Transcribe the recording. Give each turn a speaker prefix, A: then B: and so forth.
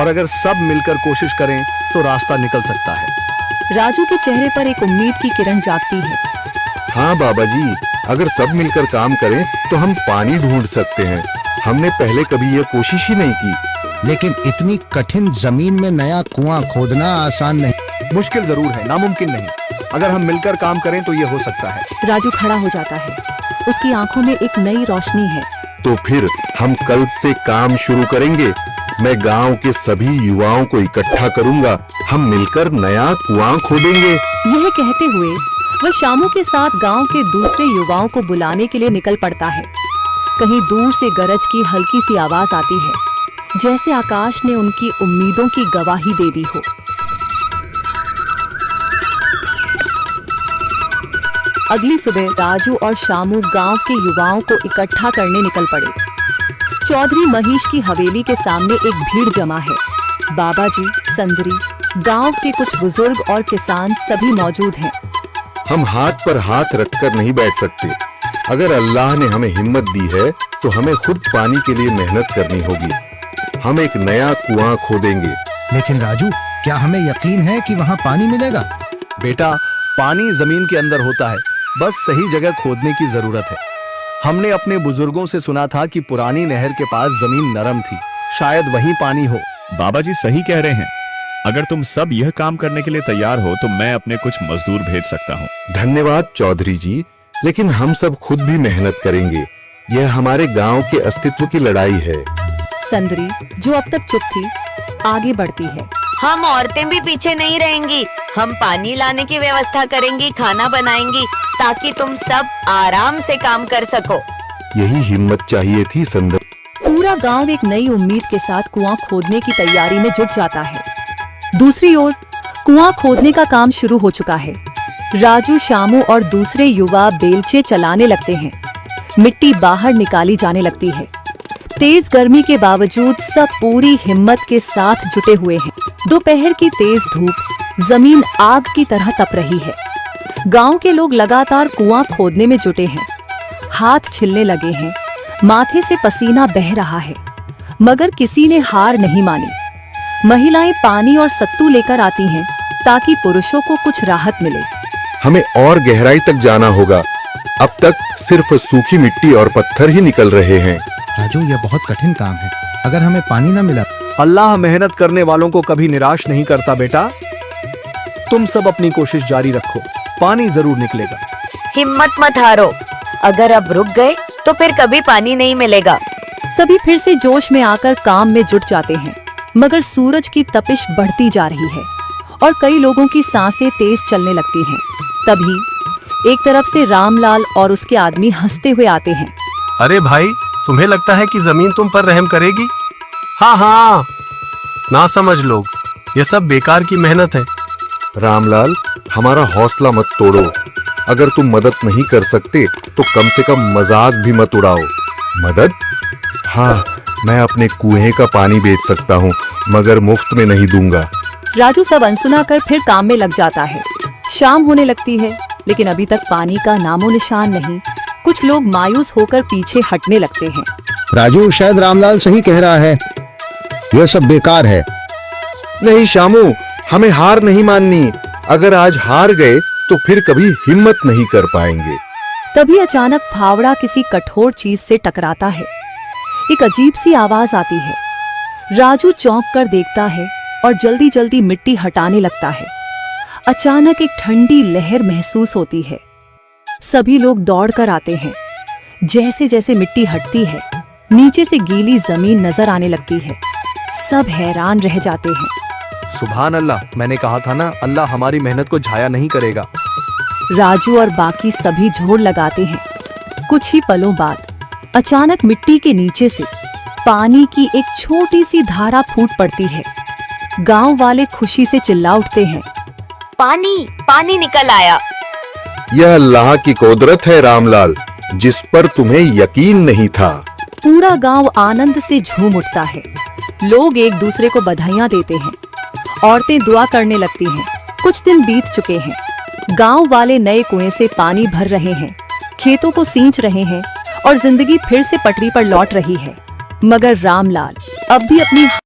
A: और अगर सब मिलकर कोशिश करें तो रास्ता निकल सकता है।
B: राजू के चेहरे पर एक उम्मीद की किरण जागती है।
C: हाँ बाबा जी, अगर सब मिलकर काम करें तो हम पानी ढूंढ सकते हैं। हमने पहले कभी यह कोशिश ही नहीं की।
D: लेकिन इतनी कठिन जमीन में नया कुआं खोदना आसान नहीं।
A: मुश्किल जरूर है, नामुमकिन नहीं। अगर हम मिलकर काम करें तो ये हो सकता है।
B: राजू खड़ा हो जाता है। उसकी आंखों में एक नई रोशनी है।
C: तो फिर हम कल से काम शुरू करेंगे। मैं गांव के सभी युवाओं को इकट्ठा करूंगा। हम मिलकर नया कुआं खोदेंगे।
B: यह कहते हुए वह शामू के साथ गांव के दूसरे युवाओं को बुलाने के लिए निकल पड़ता है। कहीं दूर से गरज की हल्की सी आवाज आती है, जैसे आकाश ने उनकी उम्मीदों की गवाही दे दी हो। अगली सुबह राजू और शामू गांव के युवाओं को इकट्ठा करने निकल पड़े। चौधरी महेश की हवेली के सामने एक भीड़ जमा है। बाबा जी, संदरी, गांव के कुछ बुजुर्ग और किसान सभी मौजूद हैं।
C: हम हाथ पर हाथ रखकर नहीं बैठ सकते। अगर अल्लाह ने हमें हिम्मत दी है तो हमें खुद पानी के लिए मेहनत करनी होगी। हम एक नया कुआं खोदेंगे।
D: लेकिन राजू, क्या हमें यकीन है कि वहाँ पानी मिलेगा?
A: बेटा, पानी जमीन के अंदर होता है, बस सही जगह खोदने की जरूरत है। हमने अपने बुजुर्गों से सुना था कि पुरानी नहर के पास जमीन नरम थी, शायद वहीं पानी हो।
E: बाबा जी सही कह रहे हैं। अगर तुम सब यह काम करने के लिए तैयार हो तो मैं अपने कुछ मजदूर भेज सकता हूँ।
C: धन्यवाद चौधरी जी, लेकिन हम सब खुद भी मेहनत करेंगे। यह हमारे गांव के अस्तित्व की लड़ाई है।
B: संदरी, जो अब तक चुप थी, आगे बढ़ती है।
F: हम औरतें भी पीछे नहीं रहेंगी। हम पानी लाने की व्यवस्था करेंगी, खाना बनाएंगी, ताकि तुम सब आराम से काम कर सको।
C: यही हिम्मत चाहिए थी संदर।
B: पूरा गांव एक नई उम्मीद के साथ कुआं खोदने की तैयारी में जुट जाता है। दूसरी ओर कुआं खोदने का काम शुरू हो चुका है। राजू, शामू और दूसरे युवा बेलचे चलाने लगते हैं। मिट्टी बाहर निकाली जाने लगती है। तेज गर्मी के बावजूद सब पूरी हिम्मत के साथ जुटे हुए हैं। दोपहर की तेज धूप जमीन आग की तरह तप रही है। गांव के लोग लगातार कुआं खोदने में जुटे हैं। हाथ छिलने लगे हैं, माथे से पसीना बह रहा है, मगर किसी ने हार नहीं मानी। महिलाएं पानी और सत्तू लेकर आती हैं ताकि पुरुषों को कुछ राहत मिले।
C: हमें और गहराई तक जाना होगा। अब तक सिर्फ सूखी मिट्टी और पत्थर ही निकल रहे हैं।
D: राजू, यह बहुत कठिन काम है। अगर हमें पानी न मिला।
A: अल्लाह मेहनत करने वालों को कभी निराश नहीं करता बेटा। तुम सब अपनी कोशिश जारी रखो, पानी जरूर निकलेगा।
F: हिम्मत मत हारो। अगर अब रुक गए तो फिर कभी पानी नहीं मिलेगा।
B: सभी फिर से जोश में आकर काम में जुट जाते हैं, मगर सूरज की तपिश बढ़ती जा रही है और कई लोगों की सांसें तेज चलने लगती हैं। तभी एक तरफ से रामलाल और उसके आदमी हंसते हुए आते हैं।
G: अरे भाई, तुम्हें लगता है कि जमीन तुम पर रहम करेगी? हाँ हाँ, ना समझ लोग, ये सब बेकार की मेहनत है।
C: रामलाल, हमारा हौसला मत तोड़ो। अगर तुम मदद नहीं कर सकते तो कम से कम मजाक भी मत उड़ाओ। मदद? हाँ, मैं अपने कुएं का पानी बेच सकता हूँ, मगर मुफ्त में नहीं दूंगा।
B: राजू सब अनसुना कर फिर काम में लग जाता है। शाम होने लगती है, लेकिन अभी तक पानी का नामो निशान नहीं। कुछ लोग मायूस होकर पीछे हटने लगते हैं।
D: राजू, शायद रामलाल सही कह रहा है। यह सब बेकार है।
C: नहीं शामू, हमें हार नहीं माननी। अगर आज हार गए तो फिर कभी हिम्मत नहीं कर पाएंगे।
B: तभी अचानक फावड़ा किसी कठोर चीज से टकराता है। एक अजीब सी आवाज आती है। राजू चौंक कर देखता है और जल्दी जल्दी मिट्टी हटाने लगता है। अचानक एक ठंडी लहर महसूस होती है। सभी लोग दौड़कर आते हैं। जैसे जैसे मिट्टी हटती है, नीचे से गीली जमीन नजर आने लगती है। सब हैरान रह जाते हैं।
A: सुभान अल्लाह, मैंने कहा था ना, अल्लाह हमारी मेहनत को जाया नहीं करेगा।
B: राजू और बाकी सभी जोर लगाते हैं। कुछ ही पलों बाद अचानक मिट्टी के नीचे से पानी की एक छोटी सी धारा फूट पड़ती है। गांव वाले खुशी से चिल्ला उठते हैं।
F: पानी, पानी निकल आया।
C: यह अल्लाह की कुदरत है रामलाल, जिस पर तुम्हें यकीन नहीं था।
B: पूरा गांव आनंद से झूम उठता है। लोग एक दूसरे को बधाइयां देते हैं। औरतें दुआ करने लगती हैं। कुछ दिन बीत चुके हैं। गांव वाले नए कुएं से पानी भर रहे हैं, खेतों को सींच रहे हैं और जिंदगी फिर से पटरी पर लौट रही है। मगर रामलाल अब भी अपनी